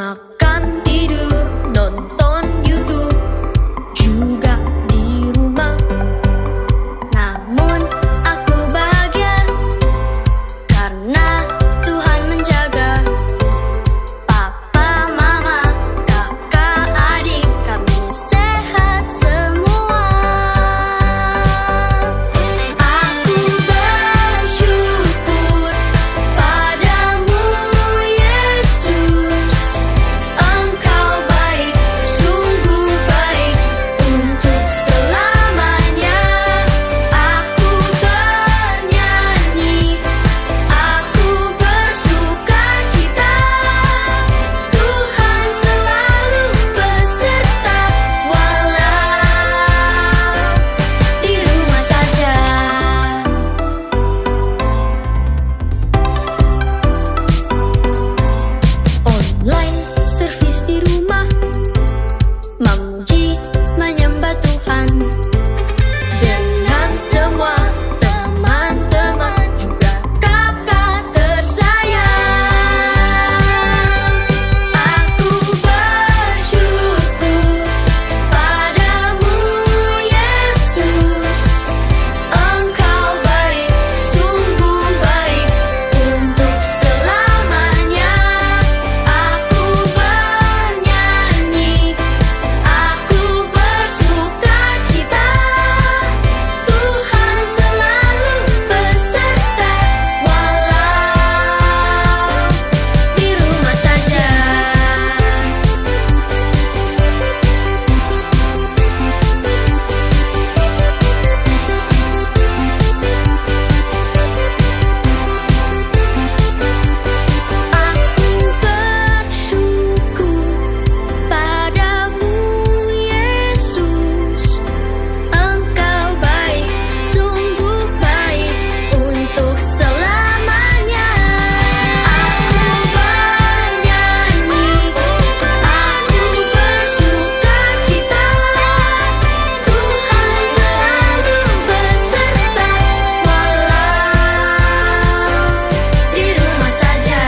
Makan, tidur, nonton YouTube, juga di rumah. Namun aku bahagia karena Tuhan menjaga. Papa, mama, kakak, adik, kami sehat semua. Aku bersyukur padamu, Yesus. Engkau baik, sungguh baik untuk selamanya. Aku bernyanyi, aku bersukacita. Tuhan selalu beserta, walau di rumah saja. Online service di rumah, memuji, menyembah Tuhan dengan semua teman-teman, juga kakak tersayang. Aku bersyukur padamu, Yesus. Engkau baik, sungguh baik untuk selamanya. Aku bernyanyi, aku bersukacita. Tuhan selalu beserta, walau di rumah saja. Aku bersyukur padamu, Yesus. Engkau baik, sungguh baik untuk selamanya. Aku bernyanyi, aku bersukacita. Tuhan selalu beserta, walau di rumah saja.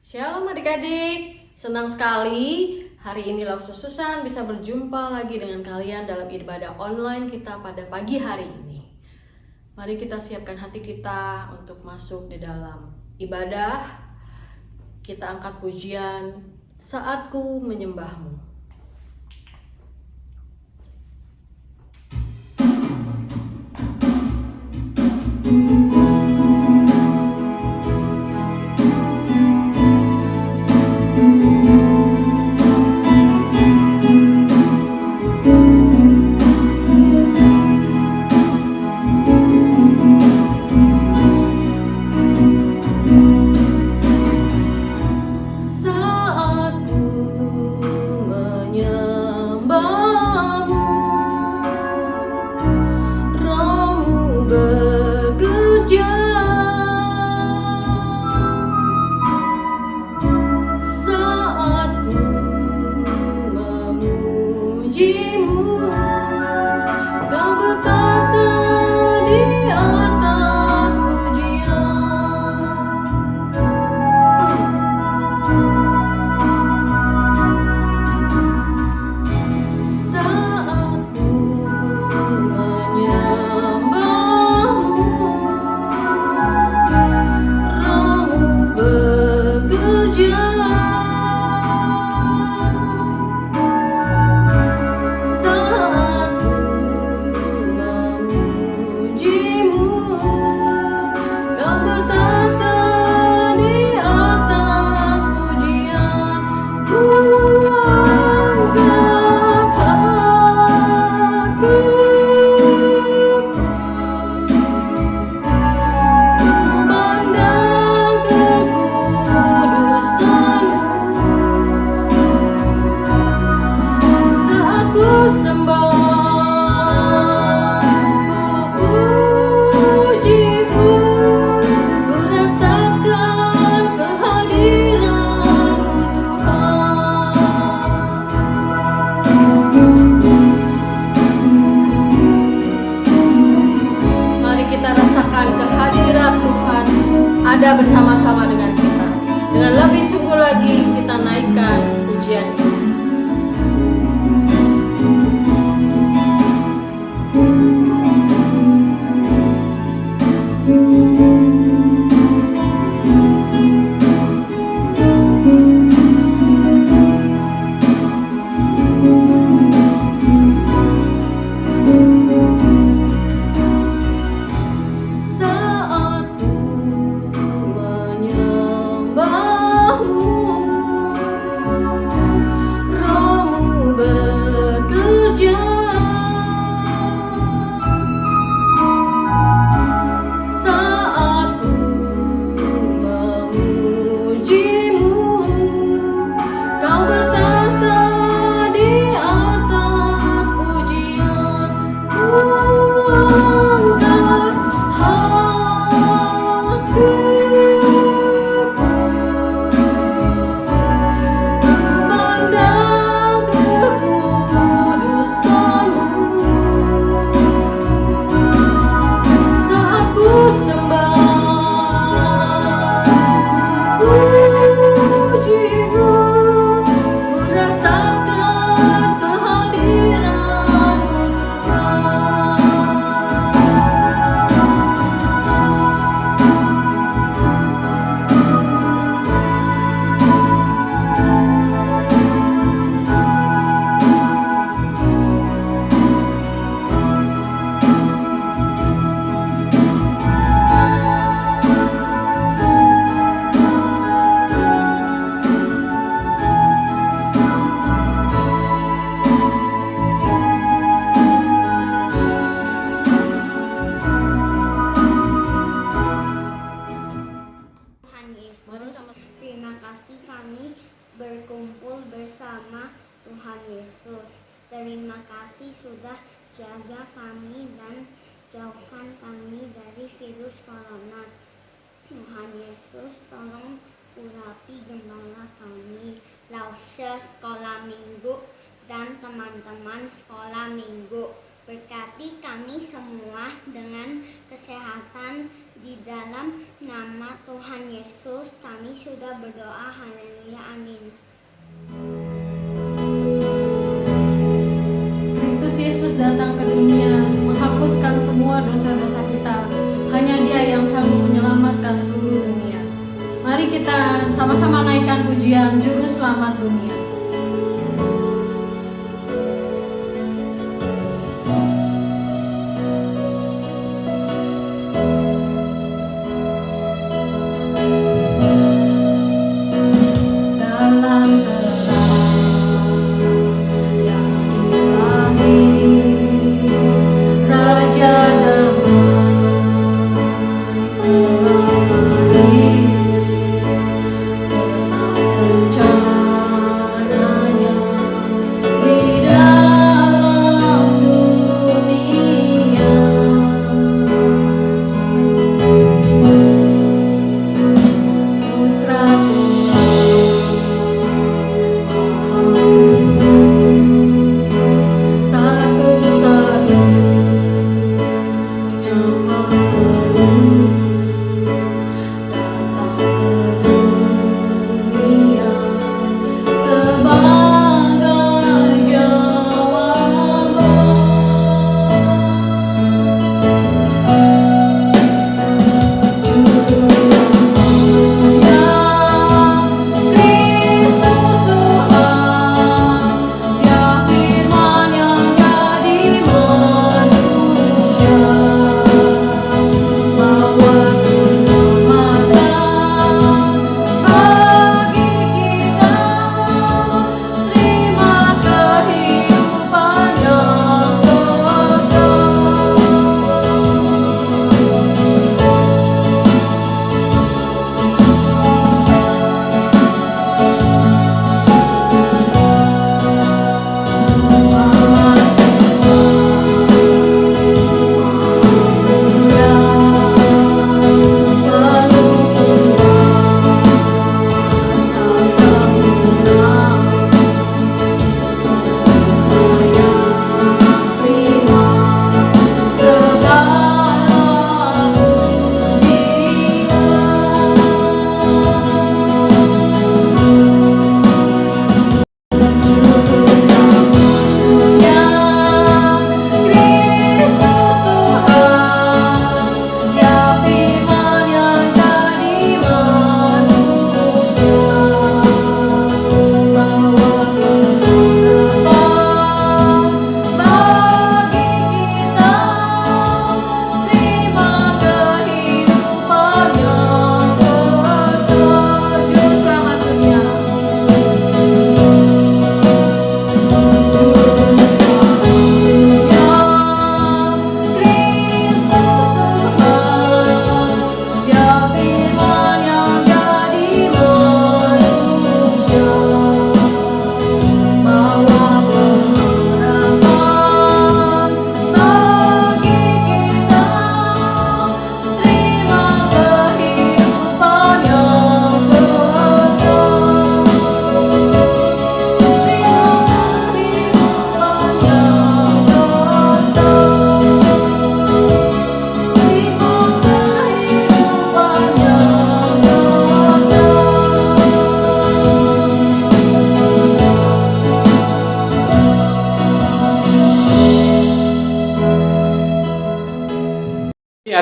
Shalom adik-adik, senang sekali hari ini Lausus Susan bisa berjumpa lagi dengan kalian dalam ibadah online kita pada pagi hari ini. Mari kita siapkan hati kita untuk masuk di dalam ibadah. Kita angkat pujian, Saatku Menyembahmu. Saat ku Dengan lebih sungguh lagi kita naikkan pujian ini. Terima kasih kami berkumpul bersama Tuhan Yesus. Terima kasih sudah jaga kami dan jauhkan kami dari virus corona. Tuhan Yesus tolong urapi gembala kami, lause sekolah minggu dan teman-teman sekolah minggu. Berkati kami semua dengan kesehatan di dalam nama Tuhan Yesus. Kami sudah berdoa, haleluya, amin. Kristus Yesus datang ke dunia menghapuskan semua dosa-dosa kita. Hanya Dia yang sanggup menyelamatkan seluruh dunia. Mari kita sama-sama naikkan pujian Juru Selamat Dunia. Raja damai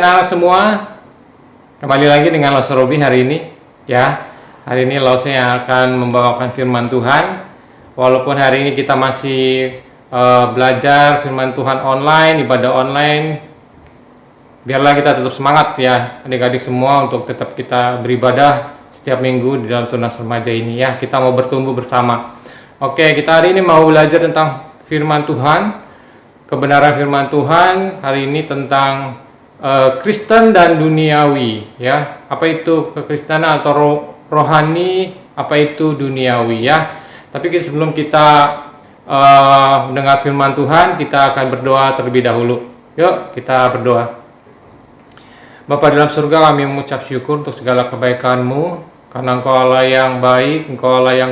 anak-anak semua, kembali lagi dengan Lause Robi hari ini ya. Hari ini Lause yang akan membawakan firman Tuhan. Walaupun hari ini kita masih belajar firman Tuhan online, ibadah online, biarlah kita tetap semangat ya adik-adik semua untuk tetap kita beribadah setiap minggu di dalam Tunas Remaja ini ya. Kita mau bertumbuh bersama. Oke, kita hari ini mau belajar tentang firman Tuhan, kebenaran firman Tuhan hari ini tentang Kristen dan duniawi ya. Apa itu kekristenan atau rohani, apa itu duniawi ya. Tapi sebelum kita mendengar firman Tuhan, kita akan berdoa terlebih dahulu. Yuk kita berdoa. Bapa dalam surga, kami mengucap syukur untuk segala kebaikan-Mu, karena Engkau Allah yang baik, Engkau Allah yang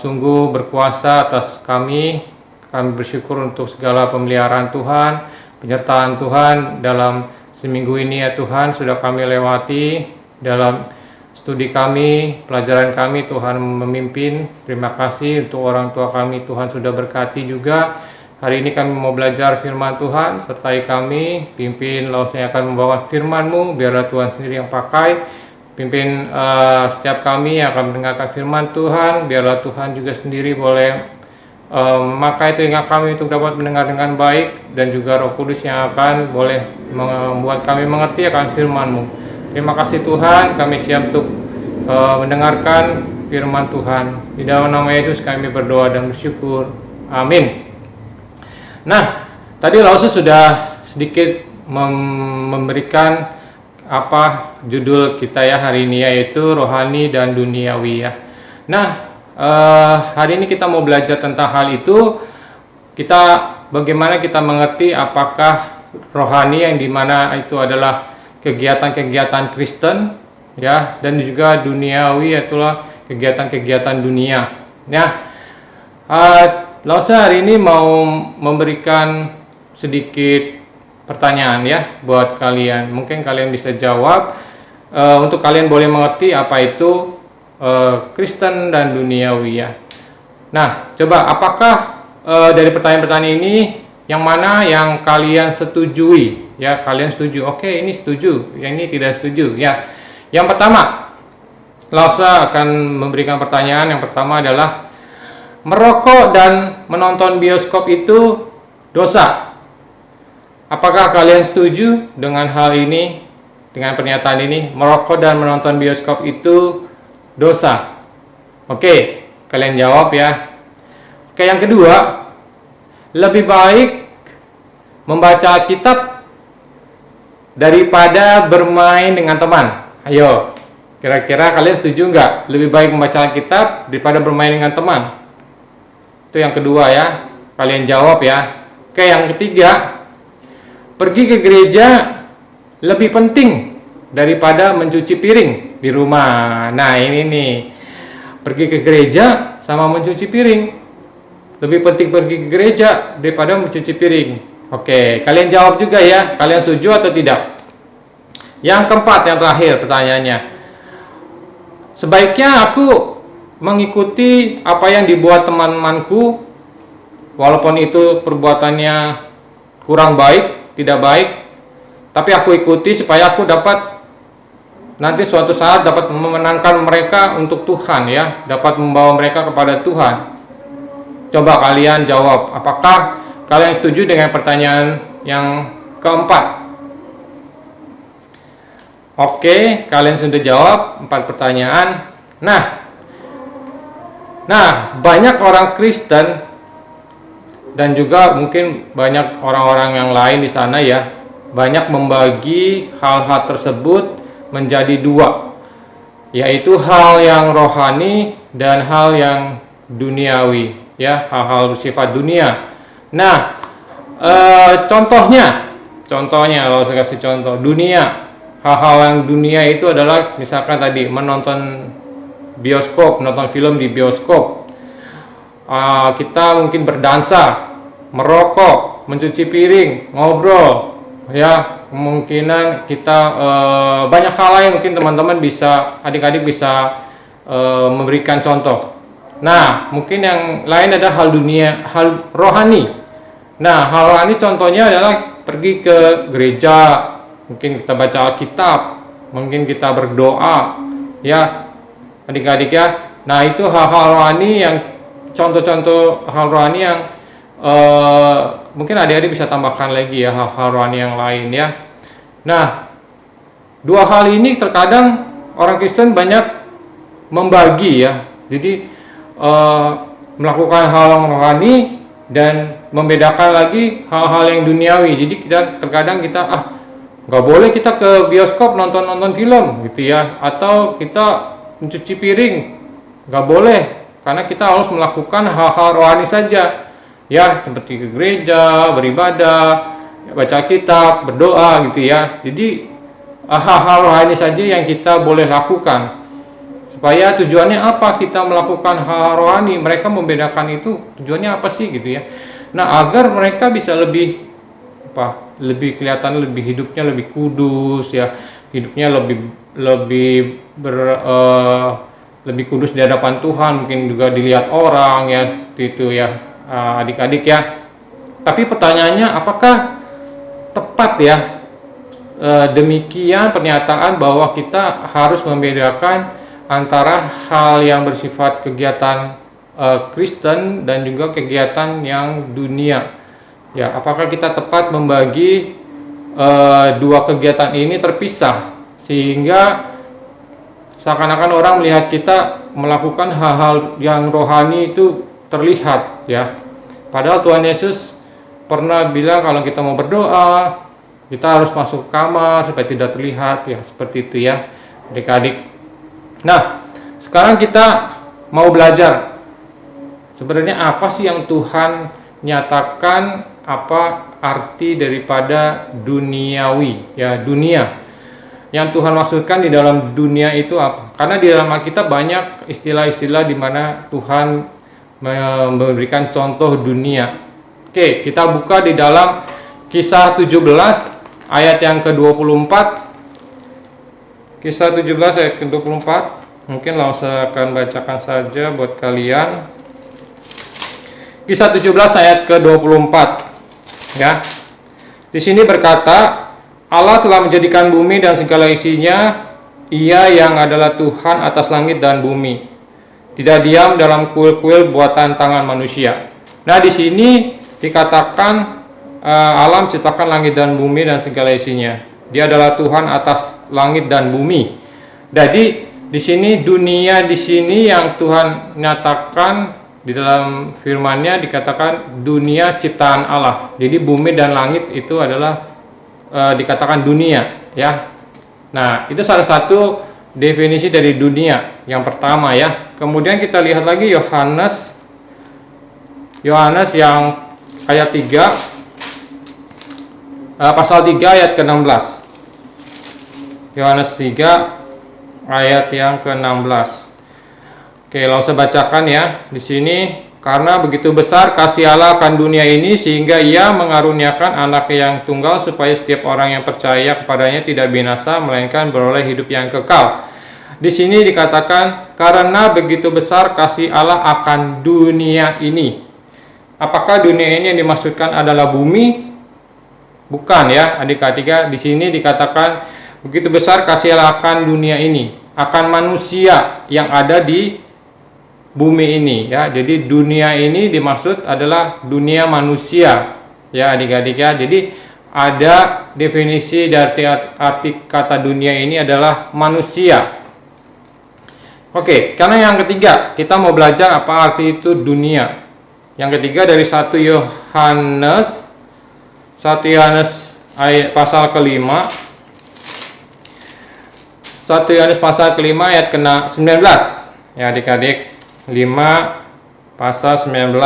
sungguh berkuasa atas kami. Kami bersyukur untuk segala pemeliharaan Tuhan, penyertaan Tuhan dalam seminggu ini ya Tuhan, sudah kami lewati dalam studi kami, pelajaran kami, Tuhan memimpin. Terima kasih untuk orang tua kami, Tuhan sudah berkati juga. Hari ini kami mau belajar firman Tuhan, sertai kami, pimpin Lause yang akan membawa firman-Mu, biarlah Tuhan sendiri yang pakai. Pimpin setiap kami yang akan mendengarkan firman Tuhan, biarlah Tuhan juga sendiri boleh memakai telinga kami untuk dapat mendengar dengan baik, dan juga Roh Kudus yang akan boleh membuat kami mengerti akan firman-Mu. Terima kasih Tuhan, kami siap untuk mendengarkan firman Tuhan. Di dalam nama Yesus kami berdoa dan bersyukur. Amin. Nah, tadi Lause sudah sedikit memberikan apa judul kita ya hari ini, yaitu rohani dan duniawi ya. Nah, hari ini kita mau belajar tentang hal itu. Bagaimana kita mengerti apakah rohani yang dimana itu adalah kegiatan-kegiatan Kristen ya, dan juga duniawi itulah kegiatan-kegiatan dunia ya. Lause hari ini mau memberikan sedikit pertanyaan ya buat kalian. Mungkin kalian bisa jawab untuk kalian boleh mengerti apa itu Kristen dan duniawi ya. Nah, coba apakah dari pertanyaan-pertanyaan ini yang mana yang kalian setujui ya? Kalian setuju? Oke, ini setuju. Yang ini tidak setuju ya. Yang pertama, Lause akan memberikan pertanyaan. Yang pertama adalah, merokok dan menonton bioskop itu dosa. Apakah kalian setuju dengan hal ini? Dengan pernyataan ini, merokok dan menonton bioskop itu dosa. Oke, kalian jawab ya. Oke, yang kedua, lebih baik membaca Alkitab daripada bermain dengan teman. Ayo, kira-kira kalian setuju nggak? Lebih baik membaca Alkitab daripada bermain dengan teman. Itu yang kedua ya. Kalian jawab ya. Oke, yang ketiga, pergi ke gereja lebih penting daripada mencuci piring di rumah. Nah, ini nih, pergi ke gereja sama mencuci piring. Lebih penting pergi ke gereja daripada mencuci piring. Oke, kalian jawab juga ya. Kalian setuju atau tidak? Yang keempat, yang terakhir pertanyaannya, sebaiknya aku mengikuti apa yang dibuat teman-temanku, walaupun itu perbuatannya kurang baik, tidak baik, tapi aku ikuti supaya aku dapat nanti suatu saat dapat memenangkan mereka untuk Tuhan ya, dapat membawa mereka kepada Tuhan. Coba kalian jawab, apakah kalian setuju dengan pertanyaan yang keempat? Oke, kalian sudah jawab 4 pertanyaan. Nah, banyak orang Kristen dan juga mungkin banyak orang-orang yang lain di sana ya, banyak membagi hal-hal tersebut menjadi 2, yaitu hal yang rohani dan hal yang duniawi ya, hal-hal bersifat dunia. Nah, contohnya kalau saya kasih contoh dunia, hal-hal yang dunia itu adalah misalkan tadi menonton bioskop, menonton film di bioskop, kita mungkin berdansa, merokok, mencuci piring, ngobrol ya, kemungkinan kita banyak hal lain. Mungkin teman-teman bisa, adik-adik bisa memberikan contoh. Nah, mungkin yang lain ada hal dunia, hal rohani. Nah, hal rohani contohnya adalah pergi ke gereja mungkin kita baca Alkitab, mungkin kita berdoa, ya adik-adik ya. Nah itu hal-hal rohani yang contoh-contoh hal rohani yang mungkin adik-adik bisa tambahkan lagi ya hal-hal rohani yang lain ya. Nah dua hal ini terkadang orang Kristen banyak membagi ya. Jadi melakukan hal rohani dan membedakan lagi hal-hal yang duniawi. Jadi terkadang kita nggak boleh kita ke bioskop nonton film gitu ya, atau kita mencuci piring nggak boleh karena kita harus melakukan hal-hal rohani saja ya, seperti ke gereja, beribadah, baca kitab, berdoa gitu ya. Jadi hal-hal rohani saja yang kita boleh lakukan. Supaya tujuannya apa kita melakukan hal rohani? Mereka membedakan itu tujuannya apa sih gitu ya. Nah agar mereka bisa lebih kelihatan lebih hidupnya lebih kudus ya, hidupnya lebih kudus di hadapan Tuhan, mungkin juga dilihat orang ya gitu ya adik-adik ya. Tapi pertanyaannya apakah tepat ya demikian pernyataan bahwa kita harus membedakan antara hal yang bersifat kegiatan Kristen dan juga kegiatan yang dunia ya? Apakah kita tepat membagi dua kegiatan ini terpisah sehingga seakan-akan orang melihat kita melakukan hal-hal yang rohani itu terlihat ya? Padahal Tuhan Yesus pernah bilang kalau kita mau berdoa kita harus masuk kamar supaya tidak terlihat ya, seperti itu ya adik-adik. Nah, sekarang kita mau belajar sebenarnya apa sih yang Tuhan nyatakan, apa arti daripada duniawi ya, dunia. Yang Tuhan maksudkan di dalam dunia itu apa? Karena di dalam Alkitab banyak istilah-istilah di mana Tuhan memberikan contoh dunia. Oke, kita buka di dalam Kisah 17 ayat yang ke-24. Kisah 17 ayat ke-24. Mungkin langsung akan bacakan saja buat kalian. Kisah 17 ayat ke-24. Ya. Di sini berkata, Allah telah menjadikan bumi dan segala isinya, Ia yang adalah Tuhan atas langit dan bumi. Tidak diam dalam kuil-kuil buatan tangan manusia. Nah, di sini dikatakan Allah menciptakan langit dan bumi dan segala isinya. Dia adalah Tuhan atas langit dan bumi. Jadi di sini dunia di sini yang Tuhan nyatakan di dalam firman-Nya dikatakan dunia ciptaan Allah. Jadi bumi dan langit itu adalah dikatakan dunia ya. Nah, itu salah satu definisi dari dunia yang pertama ya. Kemudian kita lihat lagi Yohanes yang ayat 3 pasal 3 ayat ke-16. Yohanes 3 ayat yang ke-16. Oke, langsung bacakan ya. Di sini, karena begitu besar kasih Allah akan dunia ini sehingga Ia mengaruniakan Anak yang tunggal supaya setiap orang yang percaya kepadanya tidak binasa melainkan beroleh hidup yang kekal. Di sini dikatakan karena begitu besar kasih Allah akan dunia ini. Apakah dunia ini yang dimaksudkan adalah bumi? Bukan ya, adik-adik. Di sini dikatakan begitu besar kasih Allah akan dunia ini, akan manusia yang ada di bumi ini ya. Jadi dunia ini dimaksud adalah dunia manusia ya adik-adik ya. Jadi ada definisi dari arti kata dunia ini adalah manusia. Oke, karena yang ketiga kita mau belajar apa arti itu dunia. Yang ketiga dari 1 Yohanes ayat pasal ke-5. 1 Yohanes pasal ke-5 ayat ke-19 ya adik-adik. 5 pasal 19.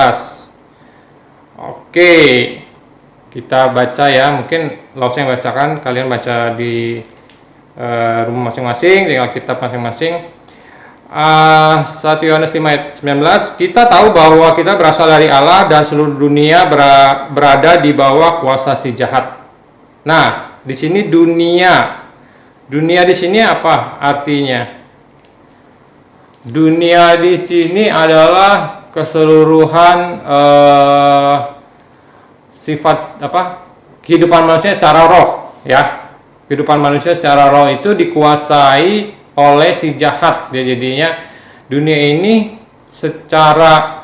Oke, kita baca ya. Mungkin langsung yang bacakan, kalian baca di rumah masing-masing, tinggal kitab masing-masing. 1 Yohanes 5 ayat 19. Kita tahu bahwa kita berasal dari Allah dan seluruh dunia berada di bawah kuasa si jahat. Nah, di sini dunia di sini apa artinya? Dunia di sini adalah keseluruhan sifat kehidupan manusia secara roh ya. kehidupan manusia secara roh itu dikuasai oleh si jahat. Ya, jadinya dunia ini secara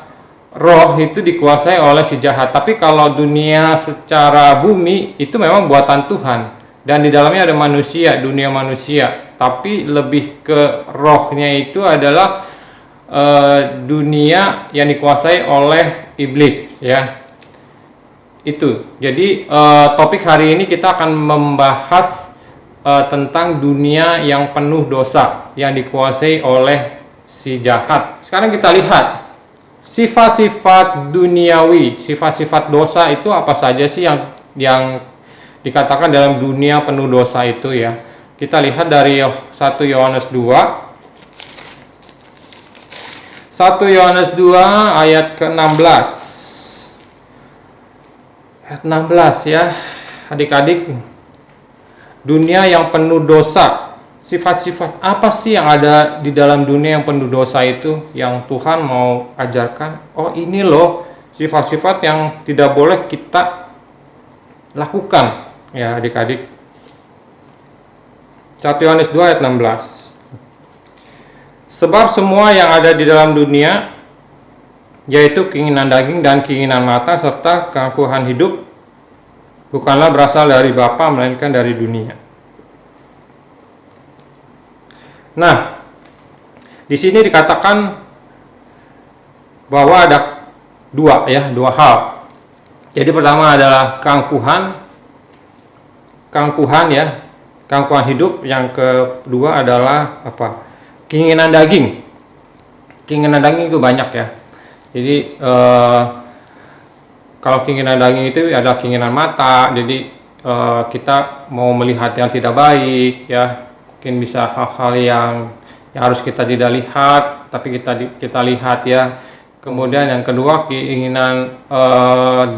roh itu dikuasai oleh si jahat. Tapi kalau dunia secara bumi itu memang buatan Tuhan, dan di dalamnya ada manusia, dunia manusia. Tapi lebih ke rohnya itu adalah dunia yang dikuasai oleh iblis, ya. Itu. Jadi topik hari ini kita akan membahas tentang dunia yang penuh dosa yang dikuasai oleh si jahat. Sekarang kita lihat sifat-sifat duniawi, sifat-sifat dosa itu apa saja sih yang dikatakan dalam dunia penuh dosa itu, ya. Kita lihat dari 1 Yohanes 2. 1 Yohanes 2 ayat ke-16. Ayat 16, ya. Adik-adik, dunia yang penuh dosa. Sifat-sifat apa sih yang ada di dalam dunia yang penuh dosa itu yang Tuhan mau ajarkan? Oh, ini loh sifat-sifat yang tidak boleh kita lakukan, ya adik-adik. 1 Yohanes 2 ayat 16. Sebab semua yang ada di dalam dunia, yaitu keinginan daging dan keinginan mata serta keangkuhan hidup, bukanlah berasal dari Bapa melainkan dari dunia. Nah, di sini dikatakan bahwa ada dua hal. Jadi pertama adalah keangkuhan ya, keangkuhan hidup. Yang kedua adalah apa? Keinginan daging. Keinginan daging itu banyak, ya. Jadi kalau keinginan daging itu adalah keinginan mata. Jadi kita mau melihat yang tidak baik, ya. Mungkin bisa hal-hal yang harus kita tidak lihat, tapi kita lihat, ya. Kemudian yang kedua keinginan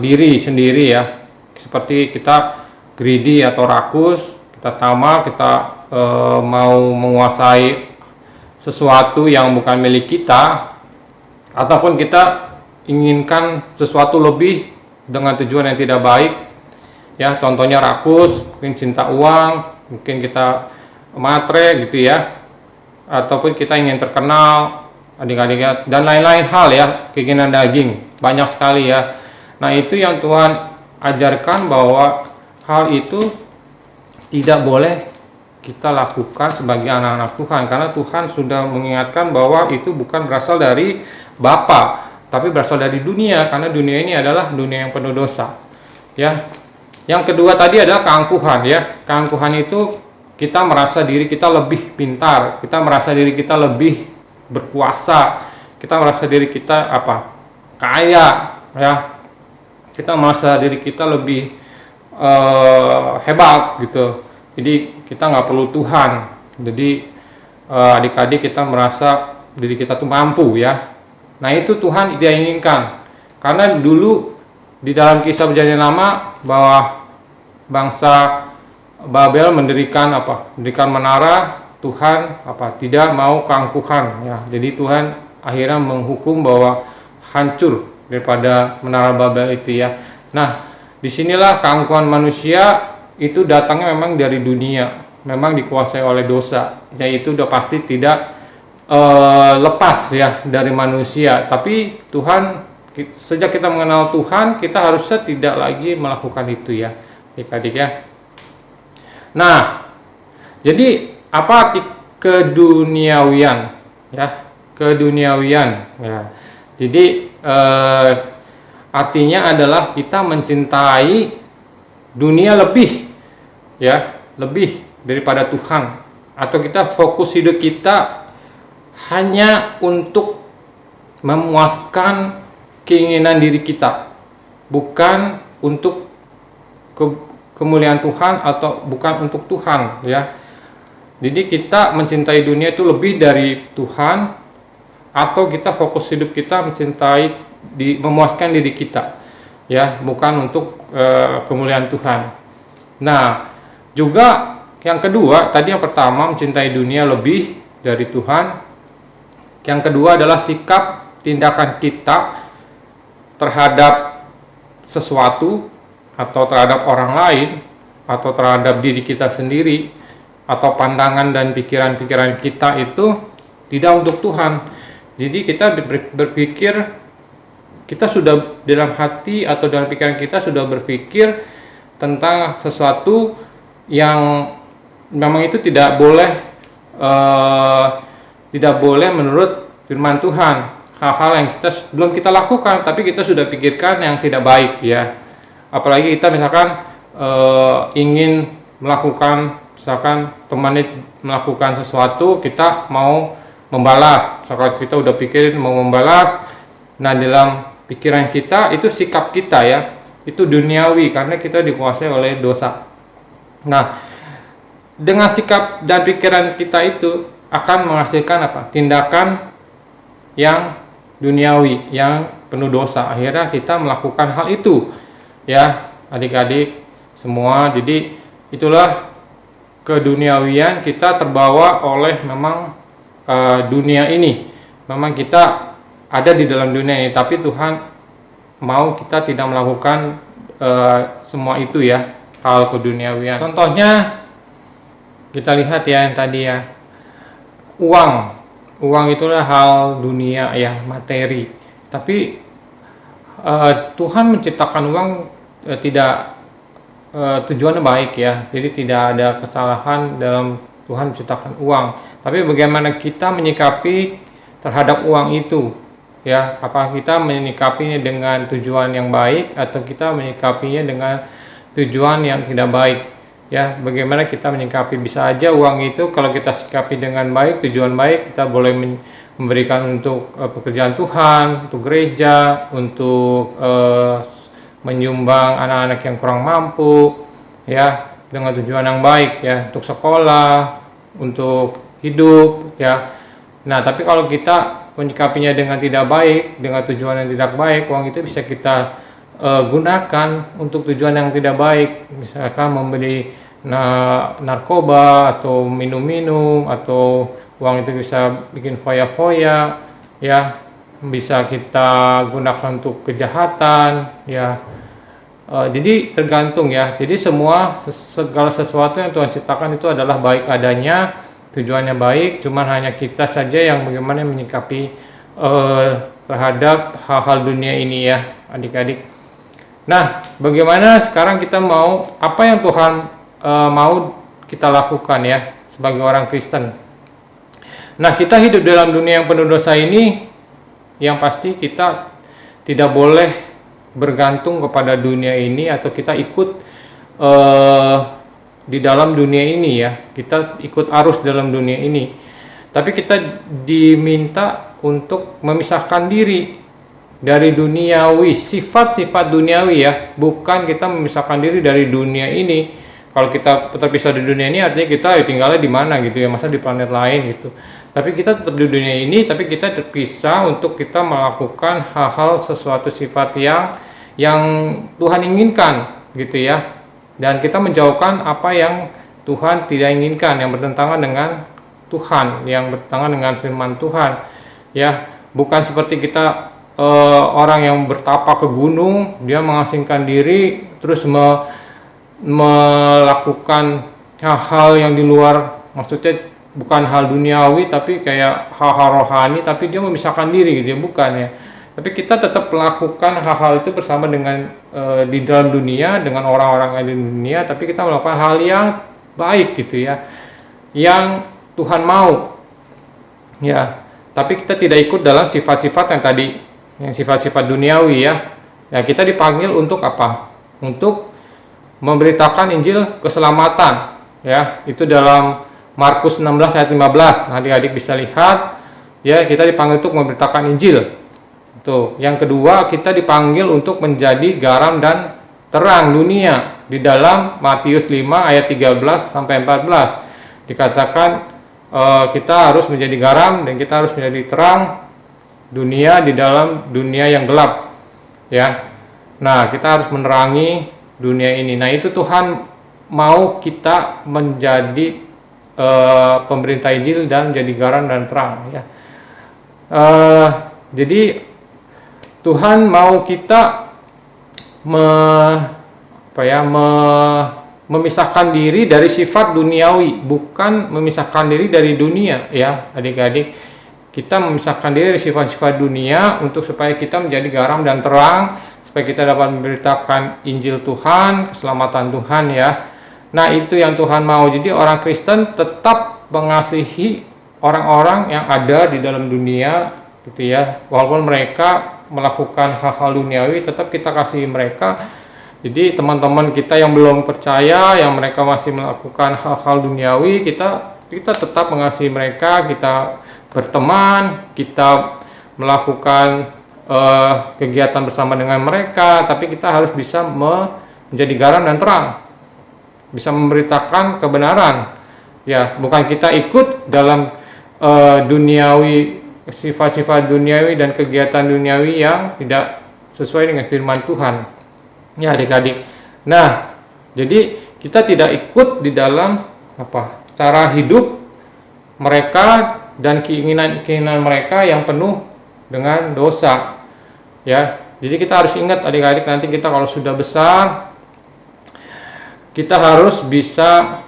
diri sendiri, ya. Seperti kita greedy atau rakus, kita tamak, kita mau menguasai sesuatu yang bukan milik kita, ataupun kita inginkan sesuatu lebih dengan tujuan yang tidak baik, ya. Contohnya rakus, mungkin cinta uang, mungkin kita matre gitu, ya, ataupun kita ingin terkenal, adik-adik, dan lain-lain hal, ya. Keinginan daging banyak sekali, ya. Nah, itu yang Tuhan ajarkan bahwa hal itu tidak boleh kita lakukan sebagai anak-anak Tuhan, karena Tuhan sudah mengingatkan bahwa itu bukan berasal dari Bapa, tapi berasal dari dunia, karena dunia ini adalah dunia yang penuh dosa, ya. Yang kedua tadi adalah keangkuhan, ya. Keangkuhan itu kita merasa diri kita lebih pintar, kita merasa diri kita lebih berkuasa, kita merasa diri kita kaya, ya. Kita merasa diri kita lebih hebat gitu. Jadi kita nggak perlu Tuhan. Jadi adik-adik, kita merasa diri kita tuh mampu, ya. Nah, itu Tuhan tidak inginkan. Karena dulu di dalam kisah Perjanjian Lama bahwa bangsa Babel mendirikan menara, Tuhan tidak mau keangkuhan, ya. Jadi Tuhan akhirnya menghukum bahwa hancur daripada menara Babel itu, ya. Nah, disinilah keangkuhan manusia itu datangnya memang dari dunia, memang dikuasai oleh dosa, yaitu udah pasti tidak lepas, ya, dari manusia. Tapi Tuhan, sejak kita mengenal Tuhan, kita harusnya tidak lagi melakukan itu, ya, adik-adik, ya. Nah, jadi apa arti keduniawian, ya? Keduniawian, ya. Jadi artinya adalah kita mencintai dunia lebih, ya, lebih daripada Tuhan, atau kita fokus hidup kita hanya untuk memuaskan keinginan diri kita, bukan untuk kemuliaan Tuhan atau bukan untuk Tuhan, ya. Jadi kita mencintai dunia itu lebih dari Tuhan, atau kita fokus hidup kita memuaskan diri kita, ya, bukan untuk kemuliaan Tuhan. Nah, juga yang kedua, tadi yang pertama mencintai dunia lebih dari Tuhan. Yang kedua adalah sikap tindakan kita terhadap sesuatu atau terhadap orang lain atau terhadap diri kita sendiri atau pandangan dan pikiran-pikiran kita itu tidak untuk Tuhan. Jadi kita berpikir, kita sudah dalam hati atau dalam pikiran kita sudah berpikir tentang sesuatu yang memang itu tidak boleh menurut firman Tuhan. Hal-hal yang belum kita lakukan, tapi kita sudah pikirkan yang tidak baik ya. Apalagi kita misalkan ingin melakukan, misalkan temannya melakukan sesuatu, kita mau membalas. Misalkan kita udah pikirin mau membalas, nah dalam pikiran kita itu sikap kita ya, itu duniawi karena kita dikuasai oleh dosa. Nah, dengan sikap dan pikiran kita itu akan menghasilkan apa? Tindakan yang duniawi, yang penuh dosa. Akhirnya kita melakukan hal itu ya, adik-adik semua. Jadi itulah keduniawian, kita terbawa oleh memang dunia ini. Memang kita ada di dalam dunia ini, tapi Tuhan mau kita tidak melakukan semua itu ya, hal keduniawian. Contohnya kita lihat ya yang tadi ya, uang itulah hal dunia ya, materi. Tapi Tuhan menciptakan uang tidak tujuannya baik ya. Jadi tidak ada kesalahan dalam Tuhan menciptakan uang. Tapi bagaimana kita menyikapi terhadap uang itu ya? Apakah kita menyikapinya dengan tujuan yang baik atau kita menyikapinya dengan tujuan yang tidak baik? Ya, bagaimana kita menyikapi? Bisa aja uang itu kalau kita sikapi dengan baik, tujuan baik, kita boleh memberikan untuk pekerjaan Tuhan, untuk gereja, untuk menyumbang anak-anak yang kurang mampu, ya, dengan tujuan yang baik, ya, untuk sekolah, untuk hidup, ya. Nah, tapi kalau kita menyikapinya dengan tidak baik, dengan tujuan yang tidak baik, uang itu bisa kita gunakan untuk tujuan yang tidak baik, misalkan membeli narkoba atau minum-minum, atau uang itu bisa bikin foya-foya ya, bisa kita gunakan untuk kejahatan ya. Jadi tergantung ya. Jadi segala sesuatu yang Tuhan ciptakan itu adalah baik adanya, tujuannya baik, cuman hanya kita saja yang bagaimana menyikapi terhadap hal-hal dunia ini ya, adik-adik. Nah, bagaimana sekarang kita mau, apa yang Tuhan mau kita lakukan ya sebagai orang Kristen. Nah, kita hidup dalam dunia yang penuh dosa ini, yang pasti kita tidak boleh bergantung kepada dunia ini atau kita ikut di dalam dunia ini ya. Kita ikut arus dalam dunia ini. Tapi kita diminta untuk memisahkan diri dari duniawi, sifat-sifat duniawi ya, bukan kita memisahkan diri dari dunia ini. Kalau kita terpisah di dunia ini artinya kita tinggalnya di mana gitu ya, masa di planet lain gitu. Tapi kita tetap di dunia ini, tapi kita terpisah untuk kita melakukan hal-hal sesuatu sifat yang Tuhan inginkan gitu ya. Dan kita menjauhkan apa yang Tuhan tidak inginkan, yang bertentangan dengan Tuhan, yang bertentangan dengan firman Tuhan ya. Bukan seperti kita orang yang bertapa ke gunung, dia mengasingkan diri terus melakukan hal-hal yang di luar, maksudnya bukan hal duniawi tapi kayak hal-hal rohani, tapi dia memisahkan diri gitu ya, bukan ya. Tapi kita tetap melakukan hal-hal itu bersama dengan di dalam dunia, dengan orang-orang yang di dunia, tapi kita melakukan hal yang baik gitu ya, yang Tuhan mau ya. Tapi kita tidak ikut dalam sifat-sifat yang tadi, yang sifat-sifat duniawi ya. Ya, kita dipanggil untuk apa? Untuk memberitakan Injil keselamatan ya. Itu dalam Markus 16 ayat 15. Nah, adik-adik bisa lihat ya, kita dipanggil untuk memberitakan Injil. Tuh, yang kedua kita dipanggil untuk menjadi garam dan terang dunia. Di dalam Matius 5 ayat 13 sampai 14 dikatakan kita harus menjadi garam dan kita harus menjadi terang dunia di dalam dunia yang gelap ya. Nah, kita harus menerangi dunia ini. Nah, itu Tuhan mau kita menjadi pemberita Injil dan menjadi garam dan terang ya. Jadi Tuhan mau kita memisahkan diri dari sifat duniawi, bukan memisahkan diri dari dunia ya adik-adik. Kita memisahkan diri dari sifat-sifat dunia untuk supaya kita menjadi garam dan terang, supaya kita dapat memberitakan Injil Tuhan, keselamatan Tuhan ya. Nah itu yang Tuhan mau. Jadi orang Kristen tetap mengasihi orang-orang yang ada di dalam dunia gitu ya. Walaupun mereka melakukan hal-hal duniawi, tetap kita kasih mereka. Jadi teman-teman kita yang belum percaya, yang mereka masih melakukan hal-hal duniawi, kita tetap mengasihi mereka, kita berteman, kita melakukan kegiatan bersama dengan mereka, tapi kita harus bisa menjadi garam dan terang, bisa memberitakan kebenaran. Ya, bukan kita ikut dalam duniawi, sifat-sifat duniawi dan kegiatan duniawi yang tidak sesuai dengan firman Tuhan. Ya adik-adik. Nah, jadi kita tidak ikut di dalam cara hidup mereka dan keinginan mereka yang penuh dengan dosa. Ya, jadi kita harus ingat adik-adik, nanti kita kalau sudah besar, kita harus bisa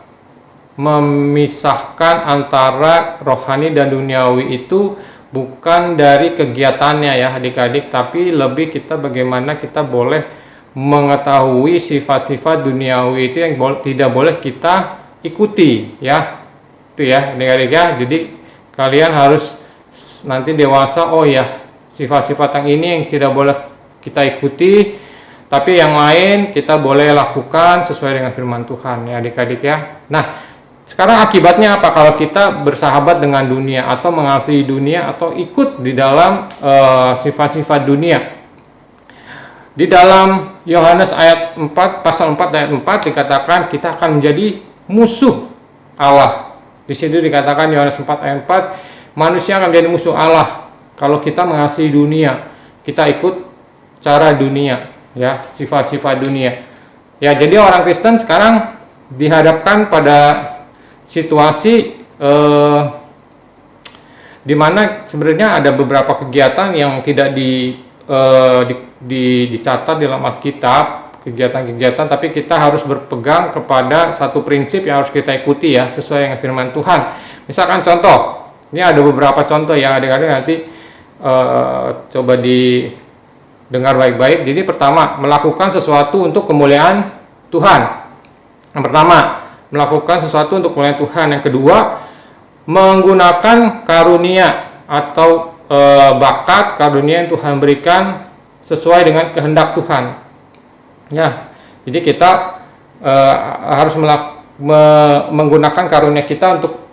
memisahkan antara rohani dan duniawi itu bukan dari kegiatannya ya adik-adik, tapi lebih kita bagaimana kita boleh mengetahui sifat-sifat duniawi itu yang tidak boleh kita ikuti ya. Itu ya adik-adik ya. Jadi kalian harus nanti dewasa, oh ya sifat-sifat yang ini yang tidak boleh kita ikuti, tapi yang lain kita boleh lakukan sesuai dengan firman Tuhan ya adik-adik ya. Nah sekarang akibatnya apa kalau kita bersahabat dengan dunia atau mengasihi dunia atau ikut di dalam sifat-sifat dunia? Di dalam Yohanes ayat 4, pasal 4 ayat 4 dikatakan kita akan menjadi musuh Allah. Di situ dikatakan Yohanes 4 ayat 4, manusia akan menjadi musuh Allah kalau kita mengasihi dunia, kita ikut cara dunia, ya, sifat-sifat dunia. Ya, jadi orang Kristen sekarang dihadapkan pada situasi di mana sebenarnya ada beberapa kegiatan yang tidak dicatat dalam Alkitab, kegiatan-kegiatan, tapi kita harus berpegang kepada satu prinsip yang harus kita ikuti ya, sesuai dengan firman Tuhan. Misalkan contoh, ini ada beberapa contoh ya adik-adik, nanti coba didengar baik-baik. Jadi pertama, melakukan sesuatu untuk kemuliaan Tuhan. Yang pertama, melakukan sesuatu untuk kemuliaan Tuhan. Yang kedua, menggunakan karunia atau bakat karunia yang Tuhan berikan sesuai dengan kehendak Tuhan. Ya, jadi kita harus menggunakan karunia kita untuk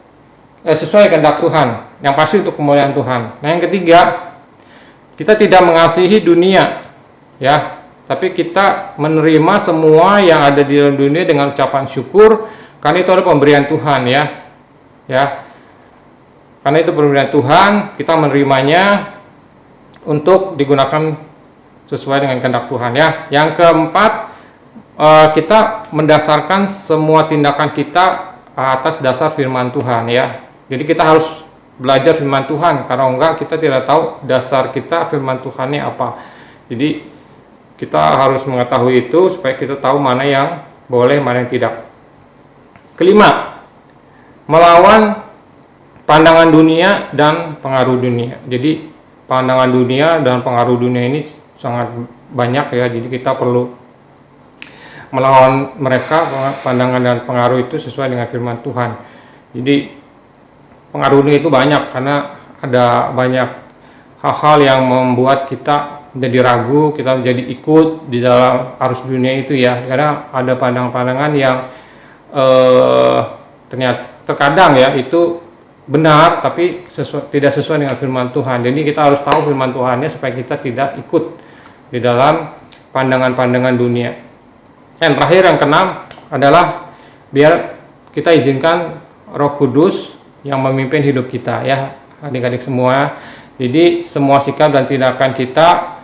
sesuai kehendak Tuhan, yang pasti untuk kemuliaan Tuhan. Nah, yang ketiga, kita tidak mengasihi dunia, ya, tapi kita menerima semua yang ada di dalam dunia dengan ucapan syukur, karena itu adalah pemberian Tuhan, ya, ya. Karena itu pemberian Tuhan, kita menerimanya untuk digunakan sesuai dengan kehendak Tuhan, ya. Yang keempat, kita mendasarkan semua tindakan kita atas dasar firman Tuhan, ya. Jadi kita harus belajar firman Tuhan, karena enggak kita tidak tahu dasar kita firman Tuhannya apa. Jadi kita harus mengetahui itu supaya kita tahu mana yang boleh, mana yang tidak. Kelima, melawan pandangan dunia dan pengaruh dunia. Jadi pandangan dunia dan pengaruh dunia ini sangat banyak, ya. Jadi kita perlu melawan mereka, pandangan dan pengaruh itu sesuai dengan firman Tuhan. Jadi pengaruh dunia itu banyak, karena ada banyak hal-hal yang membuat kita menjadi ragu, kita menjadi ikut di dalam arus dunia itu, ya. Karena ada pandangan-pandangan yang ternyata terkadang, ya, itu benar tapi tidak sesuai dengan firman Tuhan. Jadi kita harus tahu firman Tuhannya supaya kita tidak ikut di dalam pandangan-pandangan dunia. Yang terakhir, yang keenam adalah biar kita izinkan Roh Kudus yang memimpin hidup kita, ya adik-adik semua. Jadi semua sikap dan tindakan kita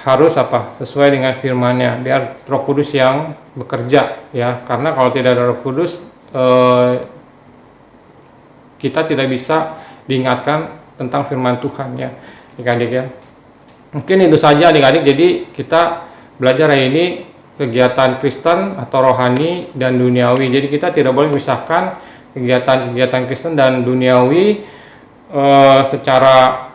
harus sesuai dengan firman-Nya, biar Roh Kudus yang bekerja, ya. Karena kalau tidak ada Roh Kudus, kita tidak bisa diingatkan tentang firman Tuhan, ya adik-adik, ya. Mungkin itu saja adik-adik. Jadi kita belajar hari ini kegiatan Kristen atau rohani dan duniawi. Jadi kita tidak boleh memisahkan kegiatan Kristen dan duniawi secara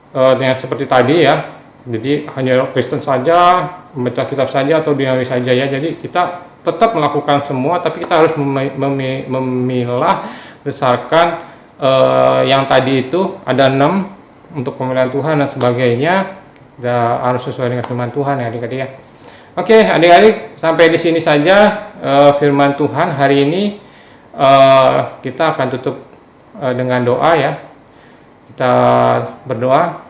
dengan seperti tadi ya. Jadi hanya Kristen saja, membaca kitab saja atau duniawi saja ya. Jadi kita tetap melakukan semua, tapi kita harus memilah berdasarkan yang tadi itu ada 6 untuk pemilihan Tuhan dan sebagainya. Kita harus sesuai dengan firman Tuhan ya adik-adik ya. Oke adik-adik, sampai di sini saja firman Tuhan hari ini. Kita akan tutup dengan doa ya. Kita berdoa.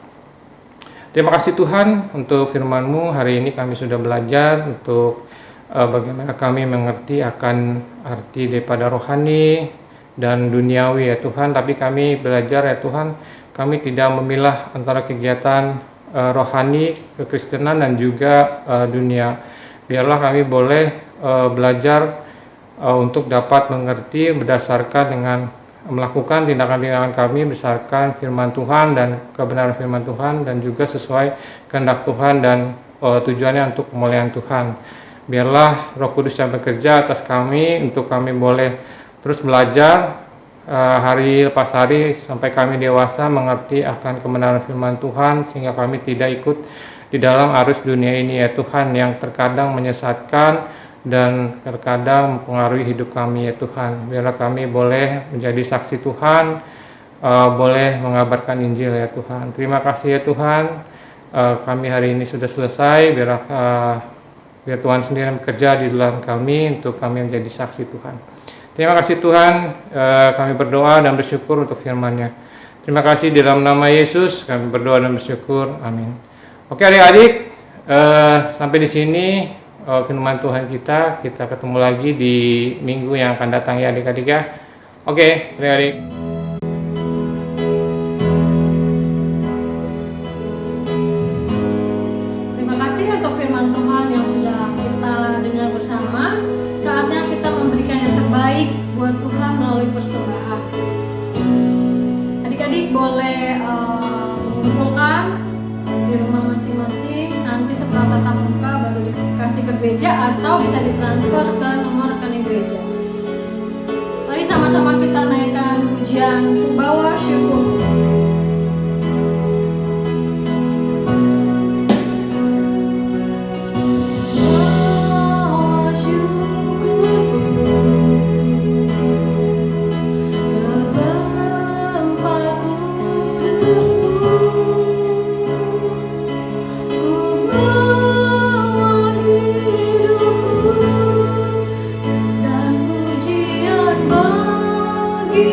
Terima kasih Tuhan untuk firman-Mu. Hari ini kami sudah belajar untuk bagaimana kami mengerti akan arti daripada rohani dan duniawi ya Tuhan. Tapi kami belajar ya Tuhan, kami tidak memilah antara kegiatan rohani, kekristenan dan juga dunia. Biarlah kami boleh belajar untuk dapat mengerti berdasarkan dengan melakukan tindakan-tindakan kami berdasarkan firman Tuhan dan kebenaran firman Tuhan, dan juga sesuai kehendak Tuhan dan tujuannya untuk kemuliaan Tuhan. Biarlah Roh Kudus yang bekerja atas kami untuk kami boleh terus belajar hari lepas hari sampai kami dewasa mengerti akan kebenaran firman Tuhan, sehingga kami tidak ikut di dalam arus dunia ini ya Tuhan, yang terkadang menyesatkan dan terkadang mempengaruhi hidup kami ya Tuhan. Biarlah kami boleh menjadi saksi Tuhan, boleh mengabarkan Injil ya Tuhan. Terima kasih ya Tuhan, kami hari ini sudah selesai. Biar Tuhan sendiri yang bekerja di dalam kami untuk kami menjadi saksi Tuhan. Terima kasih Tuhan, kami berdoa dan bersyukur untuk firman-Nya. Terima kasih di dalam nama Yesus kami berdoa dan bersyukur. Amin. Oke adik-adik, sampai di sini firman Tuhan kita ketemu lagi di minggu yang akan datang ya adik-adik ya. Oke adik-adik. Terima kasih untuk firman Tuhan yang sudah kita dengar bersama. Saatnya kita memberikan yang terbaik buat Tuhan melalui persembahan. Adik-adik boleh mengumpulkan di rumah masing-masing. Nanti setelah tatap muka baru dikasih ke gereja atau bisa ditransfer ke nomor rekening gereja. Mari sama-sama kita naikkan pujian Ku Bawa Syukur. Dan pujian bagimu.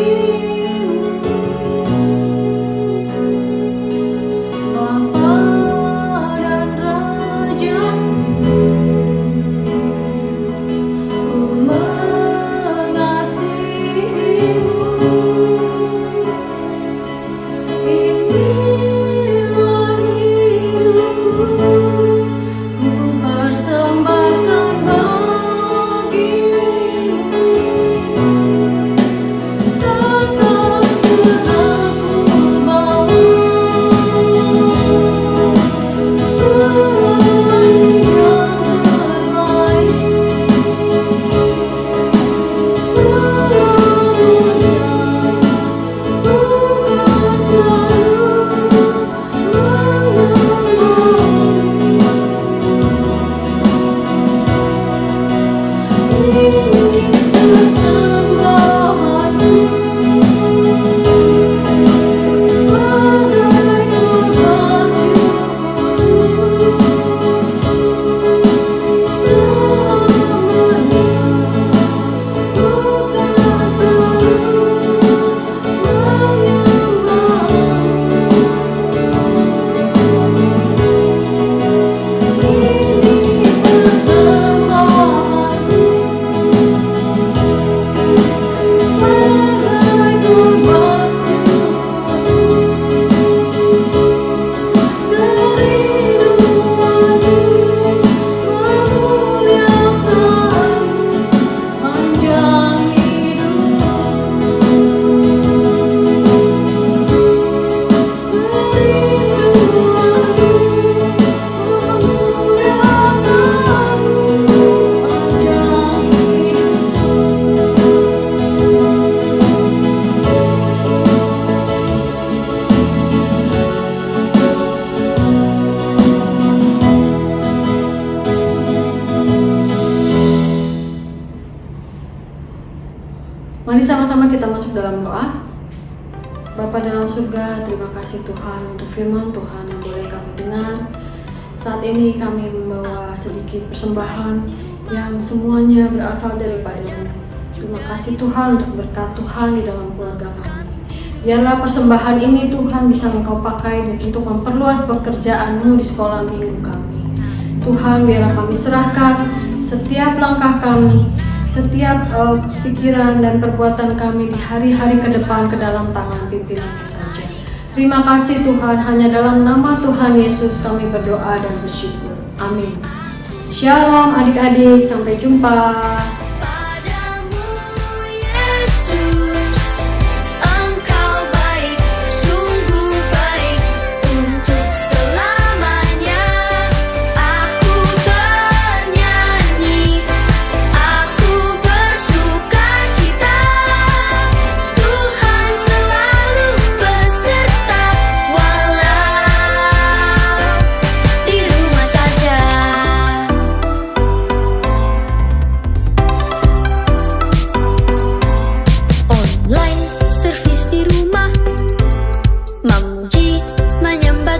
Mari sama-sama kita masuk dalam doa. Bapa dalam surga, terima kasih Tuhan untuk firman Tuhan yang boleh kami dengar. Saat ini kami membawa sedikit persembahan yang semuanya berasal daripada-Mu. Terima kasih Tuhan untuk berkat Tuhan di dalam keluarga kami. Biarlah persembahan ini Tuhan bisa Engkau pakai untuk memperluas pekerjaan-Mu di sekolah minggu kami. Tuhan, biarlah kami serahkan setiap langkah kami, setiap pikiran dan perbuatan kami di hari-hari ke depan ke dalam tangan pimpinan-Mu saja. Terima kasih Tuhan, hanya dalam nama Tuhan Yesus kami berdoa dan bersyukur. Amin. Shalom adik-adik, sampai jumpa. Padamu Yesus, Engkau baik, sungguh baik untuk selamanya. Aku bernyanyi, aku bersukacita. Tuhan selalu beserta, walau di rumah saja. Online service di rumah, memuji, menyembah